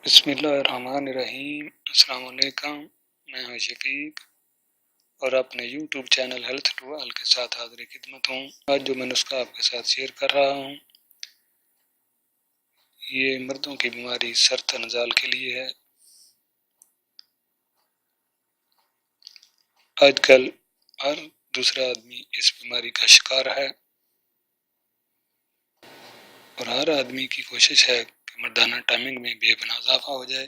بسم اللہ الرحمن الرحیم۔ السلام علیکم، میں ہوں شفیق اور اپنے یوٹیوب چینل ہیلتھ ٹوال کے ساتھ حاضر خدمت ہوں۔ آج جو میں نسخہ آپ کے ساتھ شیئر کر رہا ہوں یہ مردوں کی بیماری سرطان نزال کے لیے ہے۔ آج کل ہر دوسرا آدمی اس بیماری کا شکار ہے اور ہر آدمی کی کوشش ہے کہ مردانہ ٹائمنگ میں بے پناہ اضافہ ہو جائے،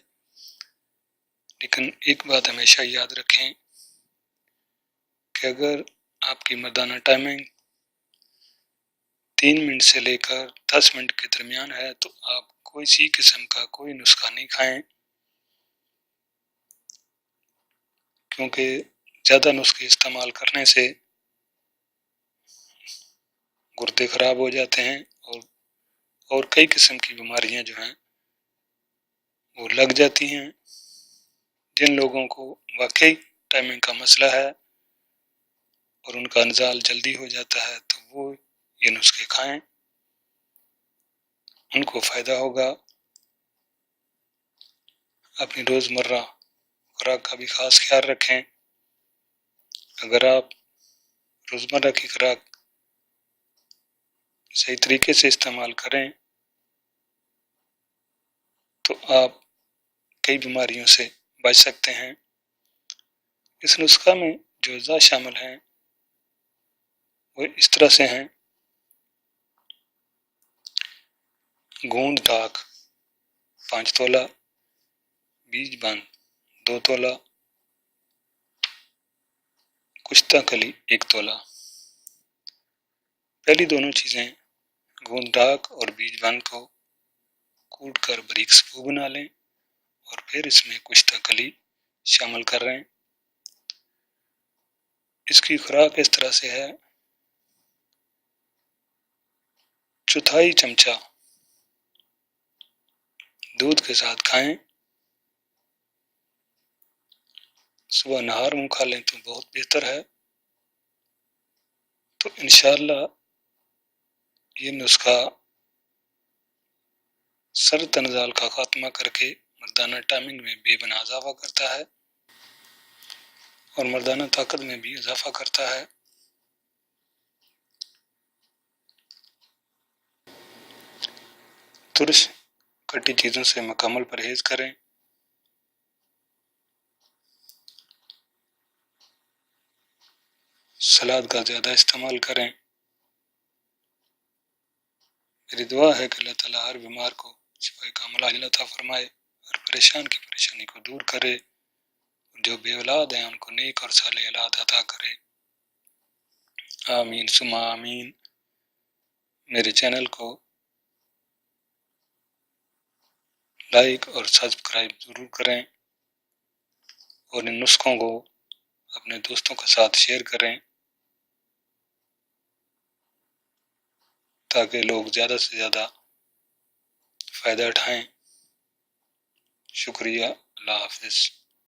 لیکن ایک بات ہمیشہ یاد رکھیں کہ اگر آپ کی مردانہ ٹائمنگ 3 منٹ سے لے کر 10 منٹ کے درمیان ہے تو آپ کوئی سی قسم کا کوئی نسخہ نہیں کھائیں، کیونکہ زیادہ نسخے استعمال کرنے سے گردے خراب ہو جاتے ہیں اور کئی قسم کی بیماریاں جو ہیں وہ لگ جاتی ہیں۔ جن لوگوں کو واقعی ٹائمنگ کا مسئلہ ہے اور ان کا انزال جلدی ہو جاتا ہے تو وہ یہ نسخے کھائیں، ان کو فائدہ ہوگا۔ اپنی روزمرہ خوراک کا بھی خاص خیال رکھیں۔ اگر آپ روزمرہ کی خوراک صحیح طریقے سے استعمال کریں تو آپ کئی بیماریوں سے بچ سکتے ہیں۔ اس نسخہ میں جو اجزاء شامل ہیں وہ اس طرح سے ہیں: گونڈ داغ 5 تولہ، بیج بند 2 تولہ، کشتہ کلی 1 تولہ۔ پہلی دونوں چیزیں گوند داغ اور بیج بند کو کوٹ کر باریک سپو بنا لیں اور پھر اس میں کشتہ کلی شامل کر رہے ہیں۔ اس کی خوراک اس طرح سے ہے: 1/4 چمچہ دودھ کے ساتھ کھائیں۔ صبح نہار منہ کھا لیں تو بہت بہتر ہے۔ تو انشاءاللہ یہ نسخہ سرطان نزال کا خاتمہ کر کے مردانہ ٹائمنگ میں بے پناہ اضافہ کرتا ہے اور مردانہ طاقت میں بھی اضافہ کرتا ہے۔ ترش کھٹی چیزوں سے مکمل پرہیز کریں۔ سلاد کا زیادہ استعمال کریں۔ میری دعا ہے کہ اللہ تعالیٰ ہر بیمار کو شفائے کاملہ عاجلہ عطا فرمائے، ہر پریشان کی پریشانی کو دور کرے، جو بے اولاد ہیں ان کو نیک اور صالح اولاد عطا کرے۔ آمین ثم آمین۔ میرے چینل کو لائک اور سبسکرائب ضرور کریں اور ان نسخوں کو اپنے دوستوں کے ساتھ شیئر کریں تاکہ لوگ زیادہ سے زیادہ فائدہ اٹھائیں۔ شکریہ، اللہ حافظ۔